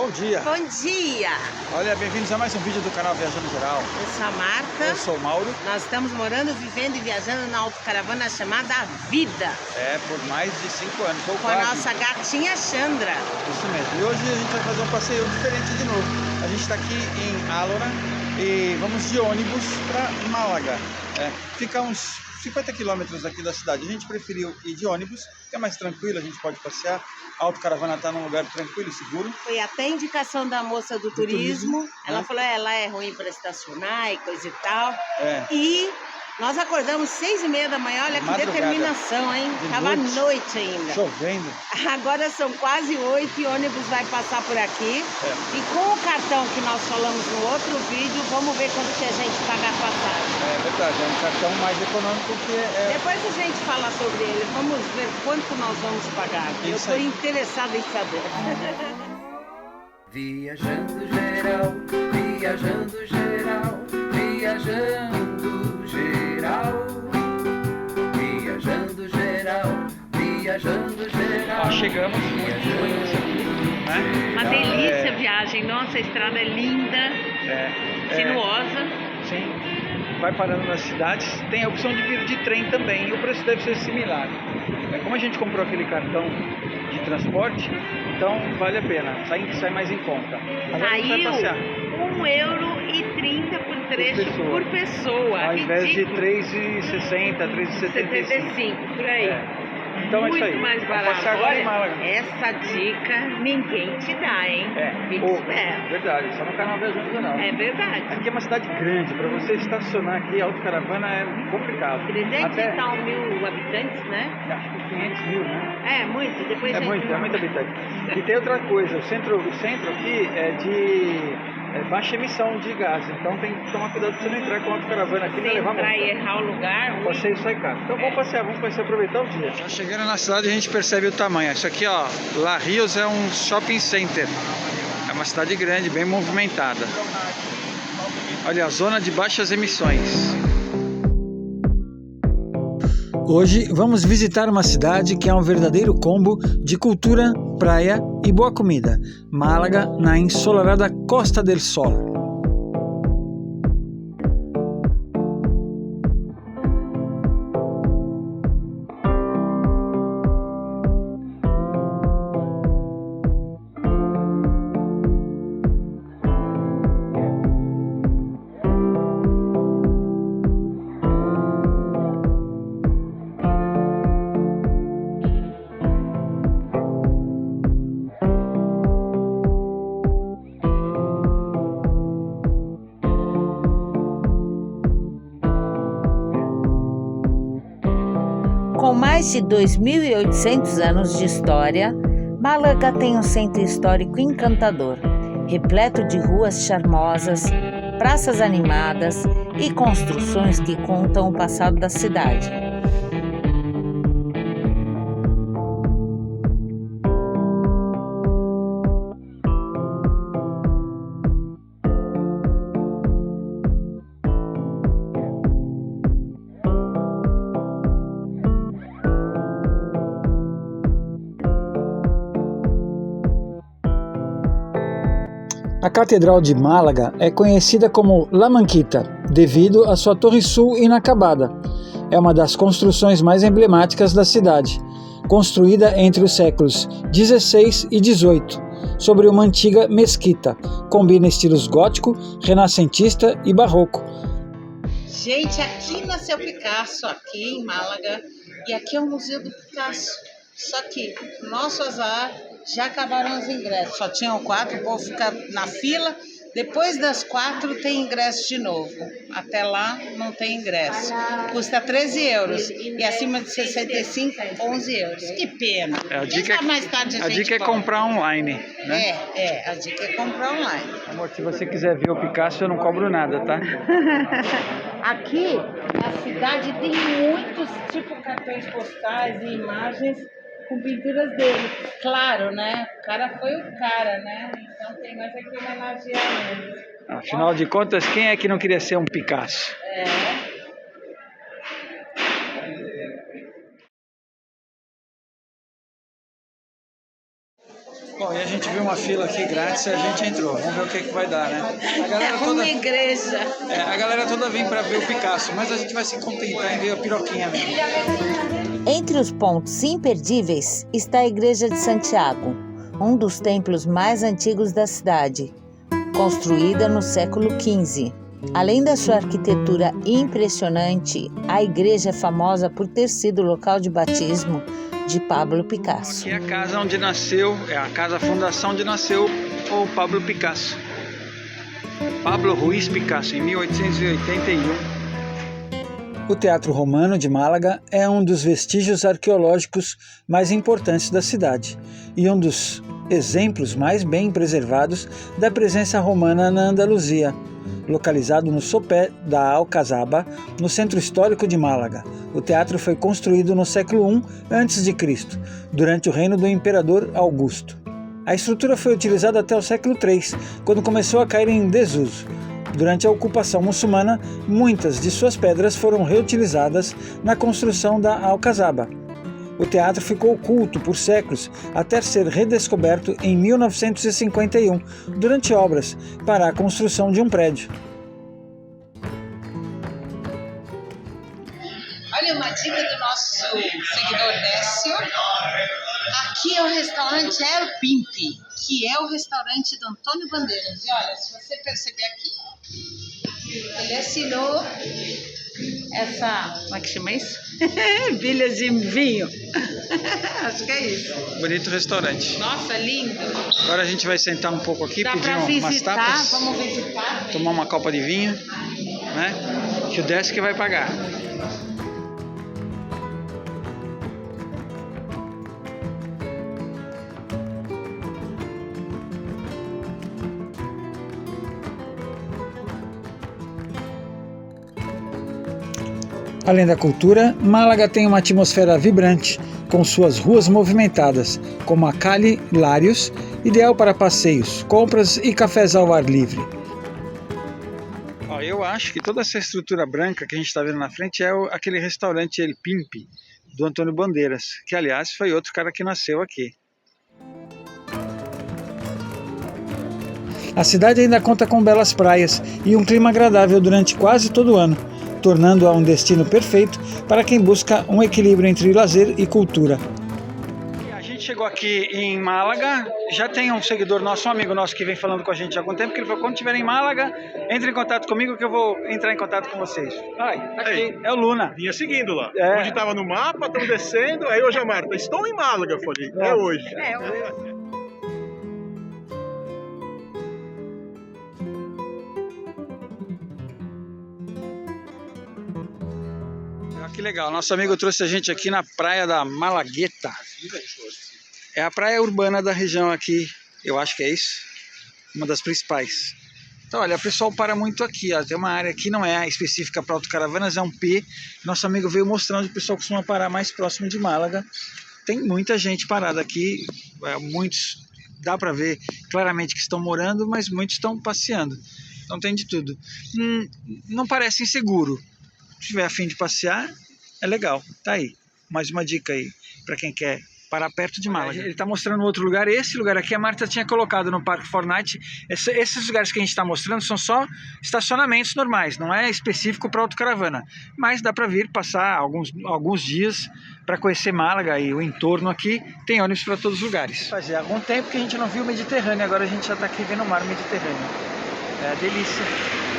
Bom dia! Bom dia! Olha, bem-vindos a mais um vídeo do canal Viajando Geral. Eu sou a Marta. Eu sou o Mauro. Nós estamos morando, vivendo e viajando na autocaravana chamada Vida. É, por mais de 5 anos. Com a nossa gatinha Chandra. Isso mesmo. E hoje a gente vai fazer um passeio diferente de novo. A gente está aqui em Álora e vamos de ônibus para Málaga. Fica uns 50 quilômetros aqui da cidade. A gente preferiu ir de ônibus, que é mais tranquilo, a gente pode passear. A autocaravana está num lugar tranquilo e seguro. Foi até indicação da moça do turismo. Ela falou, ela é ruim para estacionar e coisa e tal. E nós acordamos 6h30 da manhã, olha que determinação, hein? Tava à noite ainda. Chovendo. Agora são quase 8 e o ônibus vai passar por aqui. E com o cartão que nós falamos no outro vídeo, vamos ver quanto que a gente paga a passagem. É verdade, é um cartão mais econômico que Depois a gente fala sobre ele, vamos ver quanto nós vamos pagar. Eu estou interessada em saber. Viajando geral, viajando geral, viajando geral, viajando geral, viajando geral. Nós chegamos Uma delícia a viagem, nossa, a estrada é linda, sinuosa. Sim, vai parando nas cidades, tem a opção de vir de trem também, e o preço deve ser similar. Como a gente comprou aquele cartão de transporte, então vale a pena, sai mais em conta. Saiu €1,30 por trecho por pessoa. Ao invés de R$3,60, R$3,75. por aí. Então muito é isso aí. mais barato. Passear agora em Málaga. Essa dica ninguém te dá, hein? Fica esperto. Verdade, só no canal Viajando Geral. É verdade. Aqui é uma cidade grande, para você estacionar aqui, a autocaravana é complicado. 300 e tal mil habitantes, né? Acho que 500 mil, né? É muito, depois é muito habitante. E tem outra coisa, o centro aqui é de baixa emissão de gás, então tem que tomar cuidado para você não entrar com a autocaravana aqui e levar multa. Entrar e errar o lugar. O passeio sai caro. Então vamos passear, aproveitar o dia. Já chegando na cidade a gente percebe o tamanho. Isso aqui, ó, La Rios é um shopping center. É uma cidade grande, bem movimentada. Olha, a zona de baixas emissões. Hoje vamos visitar uma cidade que é um verdadeiro combo de cultura, praia e boa comida. Málaga, na ensolarada Costa del Sol. Com mais de 2.800 anos de história, Málaga tem um centro histórico encantador, repleto de ruas charmosas, praças animadas e construções que contam o passado da cidade. A Catedral de Málaga é conhecida como La Manquita, devido à sua torre sul inacabada. É uma das construções mais emblemáticas da cidade, construída entre os séculos XVI e XVIII, sobre uma antiga mesquita. Combina estilos gótico, renascentista e barroco. Gente, aqui nasceu Picasso, aqui em Málaga, e aqui é o Museu do Picasso. Só que, nosso azar, já acabaram os ingressos. Só tinham 4, o povo fica na fila. Depois das 4 tem ingresso de novo. Até lá não tem ingresso. Custa €13. E acima de 65, €11. Que pena. A dica é comprar online, né? A dica é comprar online. Amor, se você quiser ver o Picasso, eu não cobro nada, tá? Aqui, na cidade, tem muitos cartões postais e imagens com pinturas dele. Claro, né? O cara foi o cara, né? Então tem mais aqui homenagear mesmo. Afinal de contas, quem é que não queria ser um Picasso? Bom, e a gente viu uma fila aqui grátis e a gente entrou. Vamos ver o que vai dar, né? A galera toda, Uma igreja. a galera toda vem para ver o Picasso, mas a gente vai se contentar em ver a piroquinha mesmo. Entre os pontos imperdíveis está a Igreja de Santiago, um dos templos mais antigos da cidade, construída no século XV. Além da sua arquitetura impressionante, a igreja é famosa por ter sido o local de batismo de Pablo Picasso. Aqui é a casa onde nasceu, é a casa fundação onde nasceu o Pablo Picasso. Pablo Ruiz Picasso, em 1881. O Teatro Romano de Málaga é um dos vestígios arqueológicos mais importantes da cidade e um dos exemplos mais bem preservados da presença romana na Andaluzia. Localizado no sopé da Alcazaba, no centro histórico de Málaga. O teatro foi construído no século I a.C., durante o reino do imperador Augusto. A estrutura foi utilizada até o século III, quando começou a cair em desuso. Durante a ocupação muçulmana, muitas de suas pedras foram reutilizadas na construção da Alcazaba. O teatro ficou oculto por séculos, até ser redescoberto em 1951, durante obras para a construção de um prédio. Olha uma dica do nosso seguidor Décio. Aqui é o restaurante El Pimpi, que é o restaurante do Antônio Bandeiras. E olha, se você perceber aqui, ele assinou essa, como é que chama isso? Bilhas de vinho. Acho que é isso. Bonito restaurante. Nossa, lindo. Agora a gente vai sentar um pouco aqui, Dá pedir pra umas visitar, tapas, vamos visitar. tomar uma copa de vinho, né? Que o Décio que vai pagar. Além da cultura, Málaga tem uma atmosfera vibrante, com suas ruas movimentadas, como a Calle Larios, ideal para passeios, compras e cafés ao ar livre. Eu acho que toda essa estrutura branca que a gente está vendo na frente é aquele restaurante El Pimpi, do Antônio Bandeiras, que aliás foi outro cara que nasceu aqui. A cidade ainda conta com belas praias e um clima agradável durante quase todo o ano, tornando-a um destino perfeito para quem busca um equilíbrio entre lazer e cultura. A gente chegou aqui em Málaga, já tem um seguidor nosso, um amigo nosso que vem falando com a gente há algum tempo, que ele falou, quando estiver em Málaga, entre em contato comigo que eu vou entrar em contato com vocês. Ai, tá aqui, Ei. é o Luna. Vinha seguindo lá. É. Onde estava no mapa, estamos descendo. Aí hoje a Marta, estou em Málaga, eu falei. É hoje. Que legal, nosso amigo trouxe a gente aqui na praia da Malagueta. É a praia urbana da região aqui, eu acho que é isso, uma das principais. Então olha, o pessoal para muito aqui, ó. Tem uma área aqui, não é específica para autocaravanas, é um P. Nosso amigo veio mostrando que o pessoal costuma parar mais próximo de Málaga. Tem muita gente parada aqui, muitos dá para ver claramente que estão morando, mas muitos estão passeando. Então tem de tudo. Não parece inseguro. Se tiver a fim de passear, é legal, tá aí. Mais uma dica aí para quem quer parar perto de Málaga. Ele está mostrando outro lugar. Esse lugar aqui a Marta tinha colocado no Parque Fortnite. Esses lugares que a gente está mostrando são só estacionamentos normais, não é específico para autocaravana. Mas dá para vir passar alguns dias para conhecer Málaga e o entorno aqui. Tem ônibus para todos os lugares. Fazia algum tempo que a gente não viu o Mediterrâneo, agora a gente já está aqui vendo o mar Mediterrâneo. É delícia.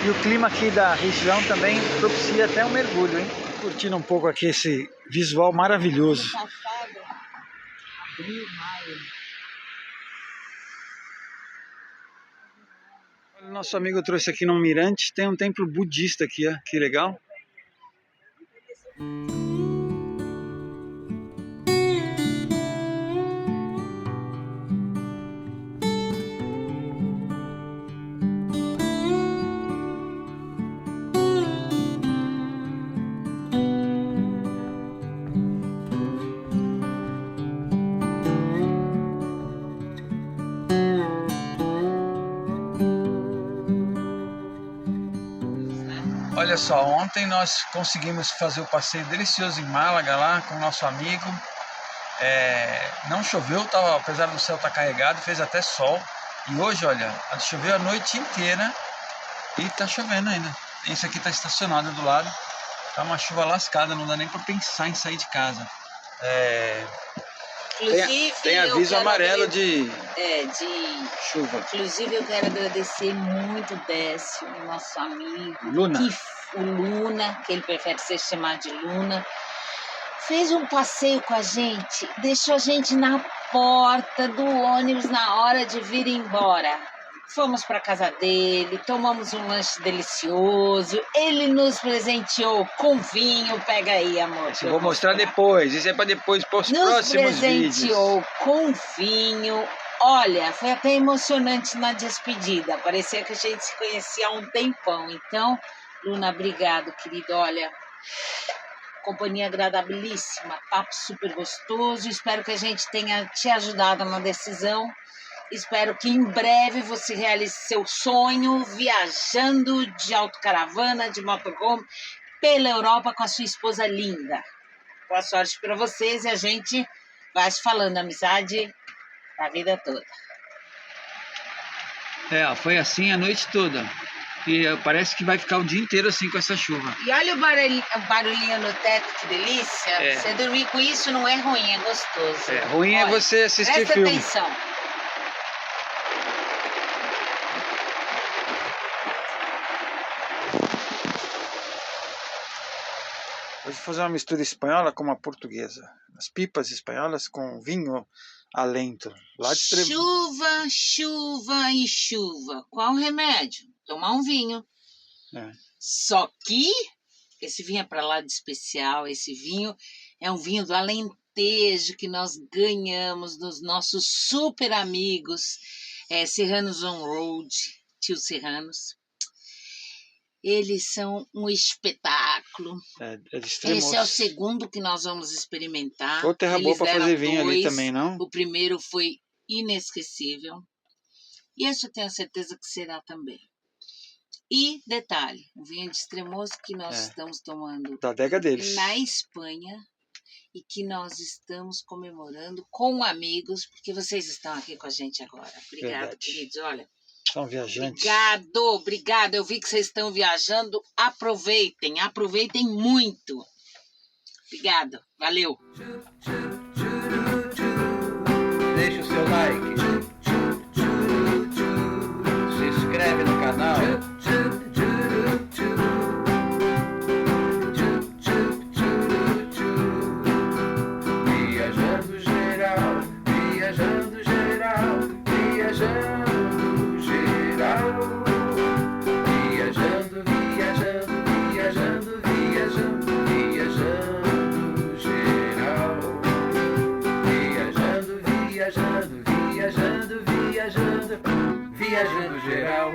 E o clima aqui da região também propicia até um mergulho, hein? Curtindo um pouco aqui esse visual maravilhoso. Olha, nosso amigo trouxe aqui no mirante, tem um templo budista aqui, ó. Que legal. Olha só, ontem nós conseguimos fazer o passeio delicioso em Málaga lá com o nosso amigo. Não choveu, apesar do céu estar carregado, fez até sol. E hoje, olha, choveu a noite inteira e tá chovendo ainda. Esse aqui tá estacionado do lado. Tá uma chuva lascada, não dá nem para pensar em sair de casa. Tem aviso amarelo de chuva. Inclusive, eu quero agradecer muito o Décio, nosso amigo. Luna. O Luna, que ele prefere ser chamado de Luna. Fez um passeio com a gente, deixou a gente na porta do ônibus na hora de vir embora. Fomos para casa dele, tomamos um lanche delicioso, ele nos presenteou com vinho, pega aí, amor. Eu vou mostrar depois, isso é para depois, para os próximos vídeos. Nos presenteou com vinho, olha, foi até emocionante na despedida, parecia que a gente se conhecia há um tempão. Então, Luna, obrigado, querido, olha, companhia agradabilíssima, papo super gostoso, espero que a gente tenha te ajudado na decisão. Espero que em breve você realize seu sonho viajando de autocaravana, de motorhome, pela Europa com a sua esposa linda. Boa sorte para vocês e a gente vai se falando, amizade a vida toda. Foi assim a noite toda. E parece que vai ficar o dia inteiro assim com essa chuva. E olha o barulhinho no teto, que delícia. Você dormir com isso não é ruim, é gostoso. Ruim é você assistir filme. Presta atenção. Hoje vou fazer uma mistura espanhola com uma portuguesa. As pipas espanholas com vinho alento. Chuva, chuva e chuva. Qual o remédio? Tomar um vinho. Só que esse vinho é para lá de especial. Esse vinho é um vinho do Alentejo que nós ganhamos dos nossos super amigos Serranos on Road, tio Serranos. Eles são um espetáculo. Esse é o segundo que nós vamos experimentar. Foi terra boa para fazer vinho ali também, não? O primeiro foi inesquecível. E esse eu tenho certeza que será também. E, detalhe, um vinho de Estremoso que nós estamos tomando da adega deles na Espanha e que nós estamos comemorando com amigos, porque vocês estão aqui com a gente agora. Obrigada, queridos. Olha, são viajantes. Obrigado. Eu vi que vocês estão viajando. Aproveitem muito. Obrigado, valeu. Deixa o seu like. Se inscreve no canal. Viajando geral, viajando geral, viajando geral. Viajando, viajando, viajando, viajando, viajando geral. Viajando, viajando, viajando, viajando, viajando geral.